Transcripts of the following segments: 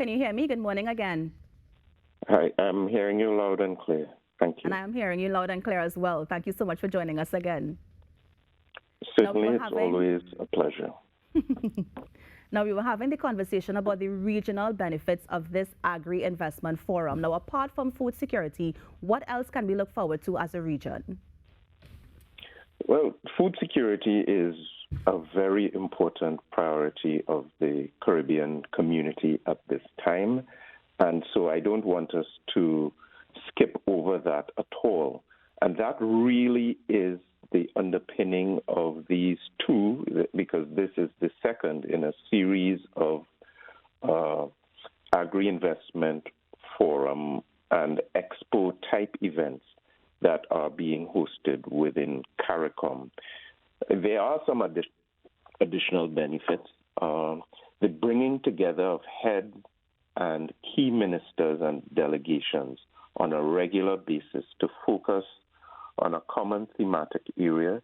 Can you hear me? Good morning again. Hi, I'm hearing you loud and clear. Thank And you. I am hearing you loud and clear as well. Thank you so much for joining us again. Now we Certainly, were it's having always a pleasure. Now we were having the conversation about the regional benefits of this Agri Investment Forum. Now, apart from food security, what else can we look forward to as a region? Well, food security is a very important priority of the Caribbean community at this time. And so I don't want us to skip over that at all. And that really is the underpinning of these two, because this is the second in a series of agri-investment forum and expo type events that are being hosted within CARICOM. There are some additional benefits. The bringing together of heads and key ministers and delegations on a regular basis to focus on a common thematic area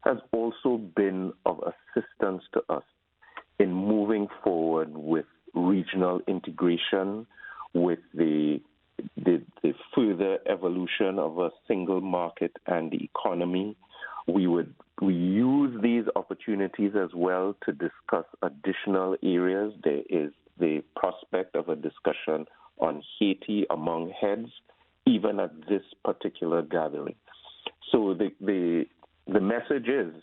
has also been of assistance to us in moving forward with regional integration, with the further evolution of a single market and the economy. We use these opportunities as well to discuss additional areas. There is the prospect of a discussion on Haiti among heads, even at this particular gathering. So the message is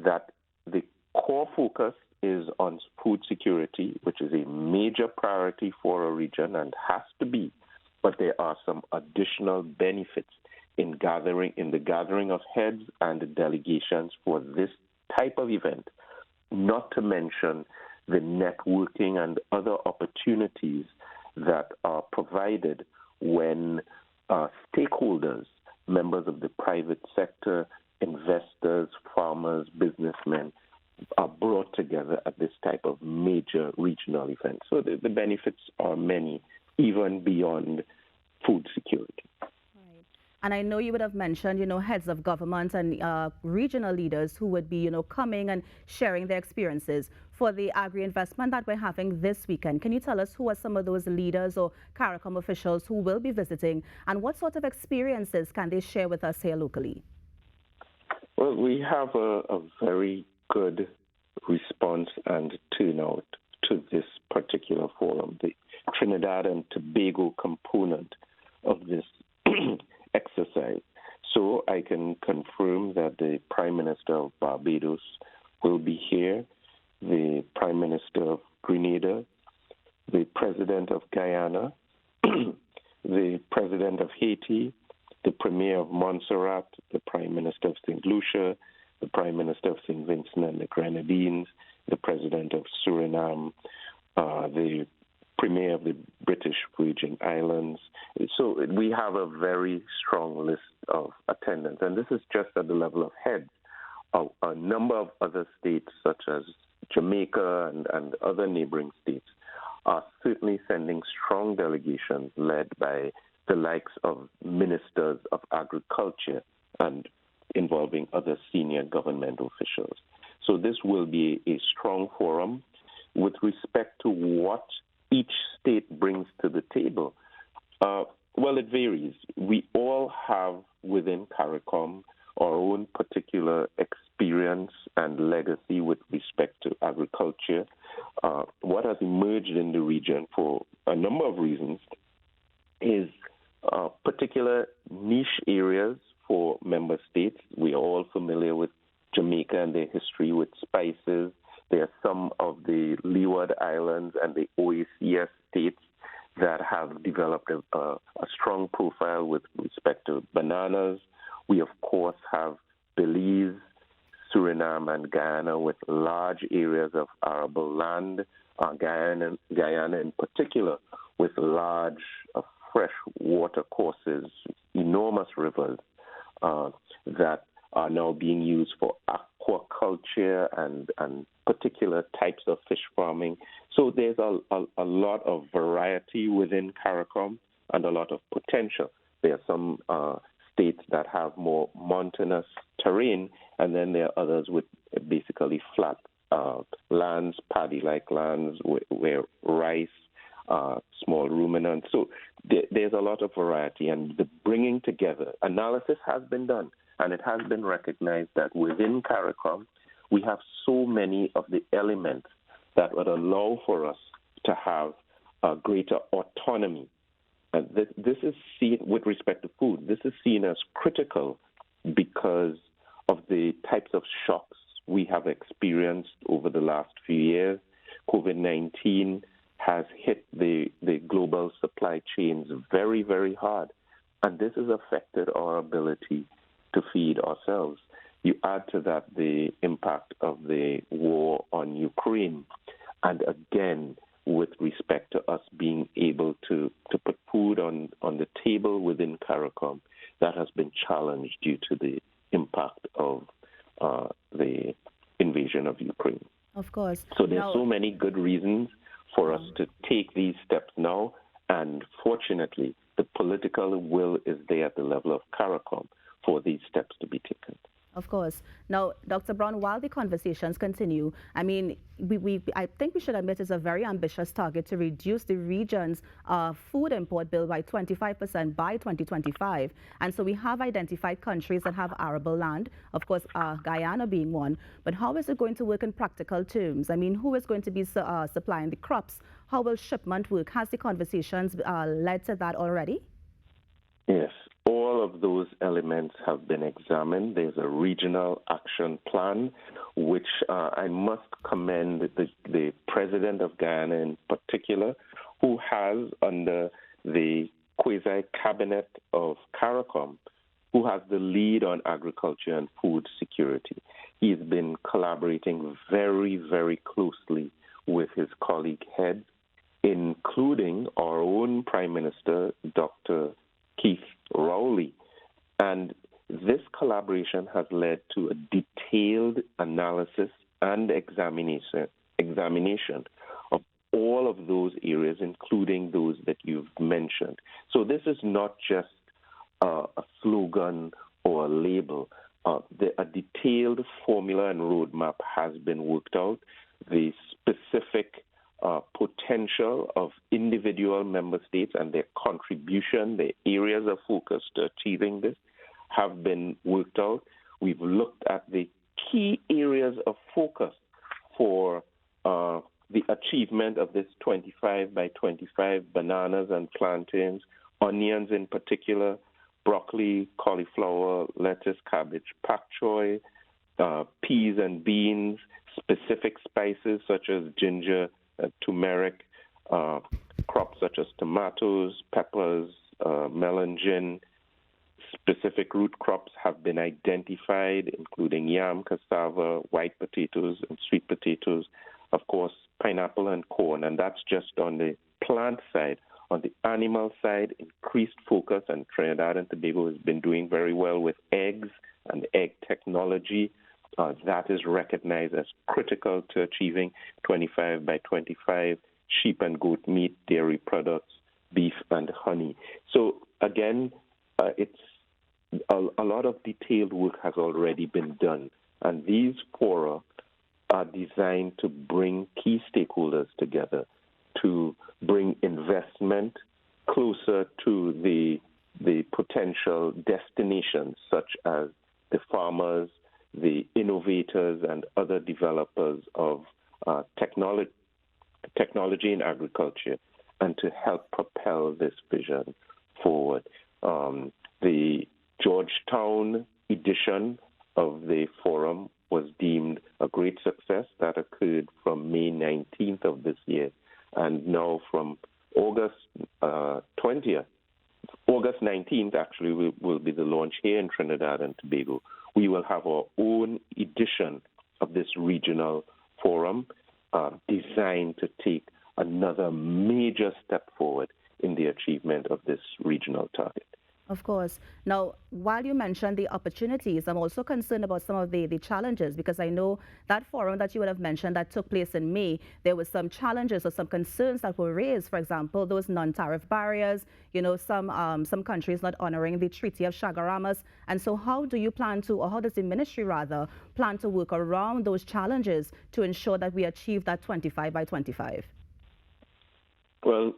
that the core focus is on food security, which is a major priority for a region and has to be. But there are some additional benefits in the gathering of heads and the delegations for this type of event, not to mention the networking and other opportunities that are provided when stakeholders, members of the private sector, investors, farmers, businessmen, are brought together at this type of major regional event. So the benefits are many, even beyond food security. Right. And I know you would have mentioned, heads of government and regional leaders who would be, coming and sharing their experiences for the agri-investment that we're having this weekend. Can you tell us who are some of those leaders or CARICOM officials who will be visiting, and what sort of experiences can they share with us here locally? Well, we have a very good response and turnout to this particular forum. The Trinidad and Tobago component of this exercise. So I can confirm that the Prime Minister of Barbados will be here, the Prime Minister of Grenada, the President of Guyana, the President of Haiti, the Premier of Montserrat, the Prime Minister of St. Lucia, the Prime Minister of St. Vincent and the Grenadines, the President of Suriname, the Premier of the British Virgin Islands. So we have a very strong list of attendants, and this is just at the level of heads. A number of other states, such as Jamaica and other neighboring states, are certainly sending strong delegations led by the likes of ministers of agriculture and involving other senior government officials. So this will be a strong forum with respect to what each state brings to the table. Well, it varies. We all have within CARICOM our own particular experience and legacy with respect to agriculture. What has emerged in the region for a number of reasons is particular niche areas for member states. We are all familiar with Jamaica and their history with spices. There are some of the Leeward Islands and the OACS states that have developed a strong profile with respect to bananas. We, of course, have Belize, Suriname, and Guyana with large areas of arable land. Guyana in particular with large fresh water courses, enormous rivers that are now being used for aquaculture and particular types of fish farming. So there's a lot of variety within CARICOM and a lot of potential. There are some states that have more mountainous terrain, and then there are others with basically flat lands, paddy-like lands, where rice small ruminants. So there's a lot of variety, and the bringing together analysis has been done, and it has been recognized that within CARICOM, we have so many of the elements that would allow for us to have greater autonomy. And this is seen, with respect to food, this is seen as critical because of the types of shocks we have experienced over the last few years. COVID-19 has hit the global supply chains very, very hard, and this has affected our ability to feed ourselves. You add to that the impact of the war on Ukraine, and again, with respect to us being able to put food on the table within CARICOM, that has been challenged due to the impact of the invasion of Ukraine. Of course. So there's so many good reasons for us to take these steps now, and fortunately, the political will is there at the level of CARICOM for these steps to be taken. Of course. Now, Dr. Browne, while the conversations continue, I mean, I think we should admit it's a very ambitious target to reduce the region's food import bill by 25% by 2025. And so we have identified countries that have arable land, of course, Guyana being one. But how is it going to work in practical terms? I mean, who is going to be supplying the crops? How will shipment work? Has the conversations led to that already? Yes. All of those elements have been examined. There's a regional action plan, which I must commend the president of Guyana in particular, who has, under the quasi-cabinet of CARICOM, who has the lead on agriculture and food security. He's been collaborating very, very closely with his colleague heads, including our own Prime Minister, Dr. Keith Rowley. And this collaboration has led to a detailed analysis and examination of all of those areas, including those that you've mentioned. So this is not just a slogan or a label. A detailed formula and roadmap has been worked out. The specific potential of individual member states and their contribution, their areas of focus to achieving this have been worked out. We've looked at the key areas of focus for the achievement of this 25 by 25 bananas and plantains, onions in particular, broccoli, cauliflower, lettuce, cabbage, pak choy, peas and beans, specific spices such as ginger, turmeric, crops such as tomatoes, peppers, melon, specific root crops have been identified, including yam, cassava, white potatoes, and sweet potatoes, of course, pineapple and corn, and that's just on the plant side. On the animal side, increased focus, and Trinidad and Tobago has been doing very well with eggs and egg technology. That is recognized as critical to achieving 25 by 25 sheep and goat meat, dairy products, beef, and honey. So again, it's a lot of detailed work has already been done, and these fora are designed to bring key stakeholders together, to bring investment closer to the potential destinations, such as the farmers, the innovators, and other developers of technology in agriculture, and to help propel this vision forward. The Georgetown edition of the forum was deemed a great success. That occurred from May 19th of this year. And now from August 20th, August 19th actually will be the launch here in Trinidad and Tobago. We will have our own edition of this regional forum designed to take another major step forward in the achievement of this regional target. Of course. Now, while you mentioned the opportunities, I'm also concerned about some of the challenges, because I know that forum that you would have mentioned that took place in May, there were some challenges or some concerns that were raised. For example, those non-tariff barriers, you know, some countries not honoring the Treaty of Chaguaramas. And so how do you plan to, or how does the ministry rather, plan to work around those challenges to ensure that we achieve that 25 by 25? Well,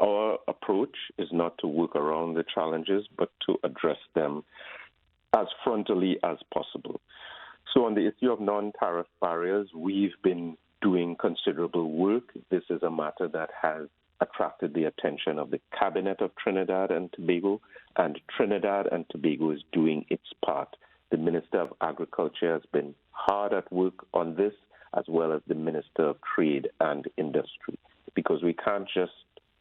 our approach is not to work around the challenges, but to address them as frontally as possible. So on the issue of non-tariff barriers, we've been doing considerable work. This is a matter that has attracted the attention of the Cabinet of Trinidad and Tobago, and Trinidad and Tobago is doing its part. The Minister of Agriculture has been hard at work on this, as well as the Minister of Trade and Industry, because we can't just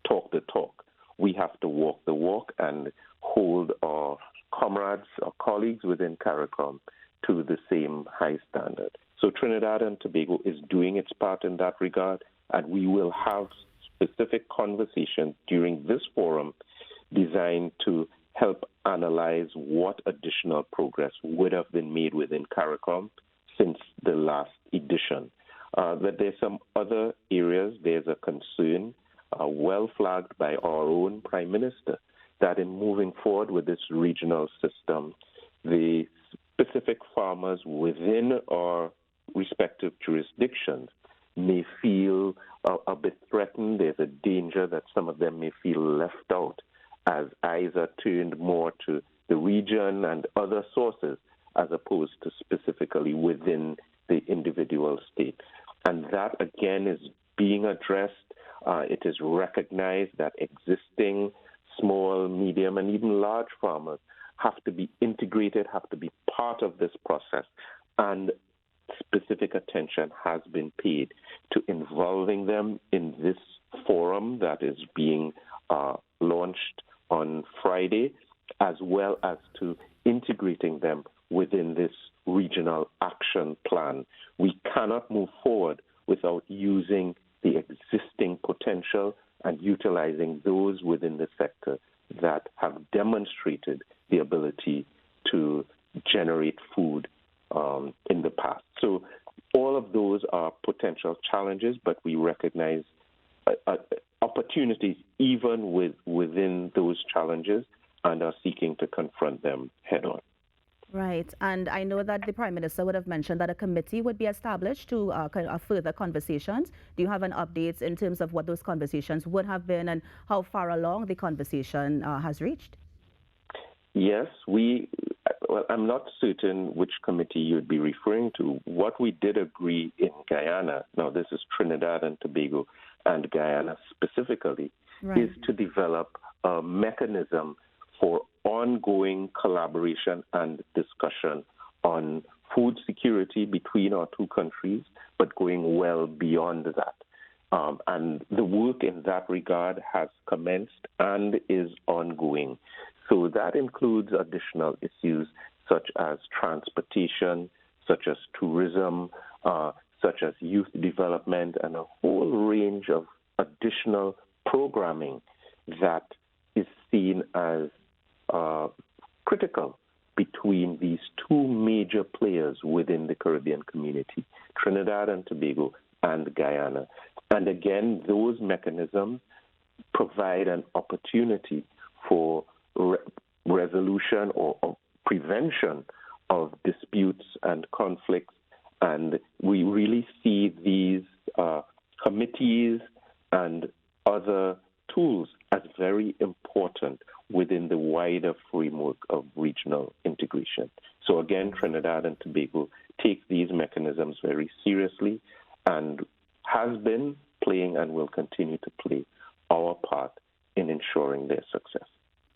talk the talk. We have to walk the walk and hold our comrades or colleagues within CARICOM to the same high standard. So Trinidad and Tobago is doing its part in that regard, and we will have specific conversations during this forum designed to help analyze what additional progress would have been made within CARICOM since the last edition. But there's some other areas. There's a concern, well flagged by our own Prime Minister, that in moving forward with this regional system, the specific farmers within our respective jurisdictions may feel a bit threatened. There's a danger that some of them may feel left out as eyes are turned more to the region and other sources as opposed to specifically within the individual state. And that, again, is being addressed. It is recognized that existing small, medium, and even large farmers have to be integrated, have to be part of this process. And specific attention has been paid to involving them in this forum that is being launched on Friday, as well as to integrating them within this regional action plan. We cannot move forward without using the existing potential and utilizing those within the sector that have demonstrated the ability to generate food in the past. So all of those are potential challenges, but we recognize opportunities even within those challenges and are seeking to confront them head on. Right. And I know that the Prime Minister would have mentioned that a committee would be established to further conversations. Do you have an update in terms of what those conversations would have been and how far along the conversation has reached? Yes, well, I'm not certain which committee you'd be referring to. What we did agree in Guyana, now this is Trinidad and Tobago and Guyana specifically, right, is to develop a mechanism for ongoing collaboration and discussion on food security between our two countries, but going well beyond that. And the work in that regard has commenced and is ongoing. So that includes additional issues such as transportation, such as tourism, such as youth development, and a whole range of additional programming that is seen as critical between these two major players within the Caribbean community, Trinidad and Tobago and Guyana. And again, those mechanisms provide an opportunity for resolution or prevention of disputes and conflicts. And we really see these committees and other tools as very important within the wider framework of regional integration. So again, Trinidad and Tobago takes these mechanisms very seriously and has been playing and will continue to play our part in ensuring their success.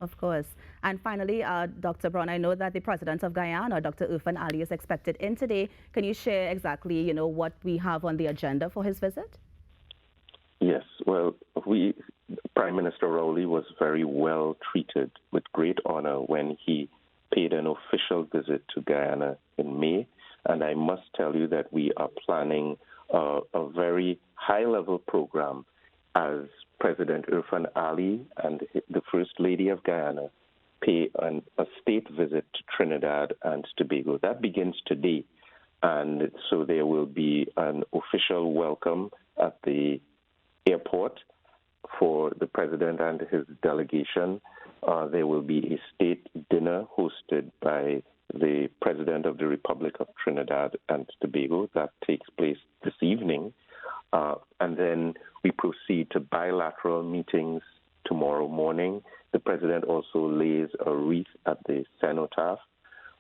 Of course. And finally, Dr. Browne, I know that the president of Guyana, Dr. Irfan Ali, is expected in today. Can you share exactly, what we have on the agenda for his visit? Yes. Well, Prime Minister Rowley was very well treated with great honor when he paid an official visit to Guyana in May. And I must tell you that we are planning a very high-level program as President Irfan Ali and the First Lady of Guyana pay a state visit to Trinidad and Tobago. That begins today. And so there will be an official welcome at the airport for the president and his delegation. There will be a state dinner hosted by the President of the Republic of Trinidad and Tobago that takes place this evening. And then we proceed to bilateral meetings tomorrow morning. The president also lays a wreath at the cenotaph.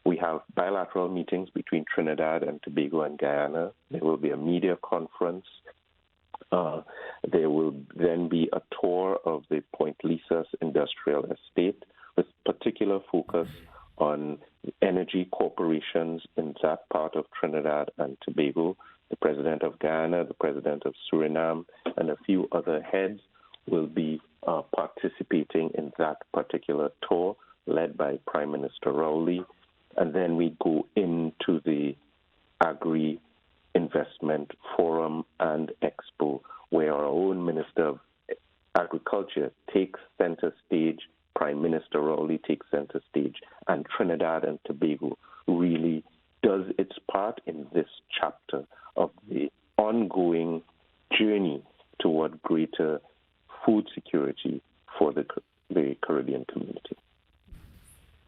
We have bilateral meetings between Trinidad and Tobago and Guyana. There will be a media conference. There will then be a tour of the Point Lisas industrial estate with particular focus on energy corporations in that part of Trinidad and Tobago. The president of Guyana, the president of Suriname, and a few other heads will be participating in that particular tour led by Prime Minister Rowley. And then we go into the Agri Investment Forum and Expo, where our own Minister of Agriculture takes center stage, Prime Minister Rowley takes center stage, and Trinidad and Tobago really does its part in this chapter of the ongoing journey toward greater food security for the Caribbean community.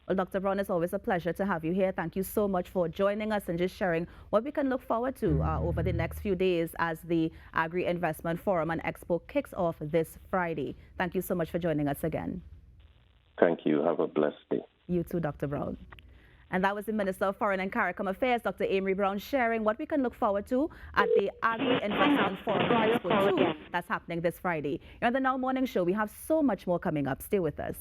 Well, Dr. Browne, it's always a pleasure to have you here. Thank you so much for joining us and just sharing what we can look forward to over the next few days as the Agri Investment Forum and Expo kicks off this Friday. Thank you so much for joining us again. Thank you. Have a blessed day. You too, Dr. Browne. And that was the Minister of Foreign and CARICOM Affairs, Dr. Amery Browne, sharing what we can look forward to at the Agri Investment Forum and Expo 2 that's happening this Friday. Here on the Now Morning Show, we have so much more coming up. Stay with us.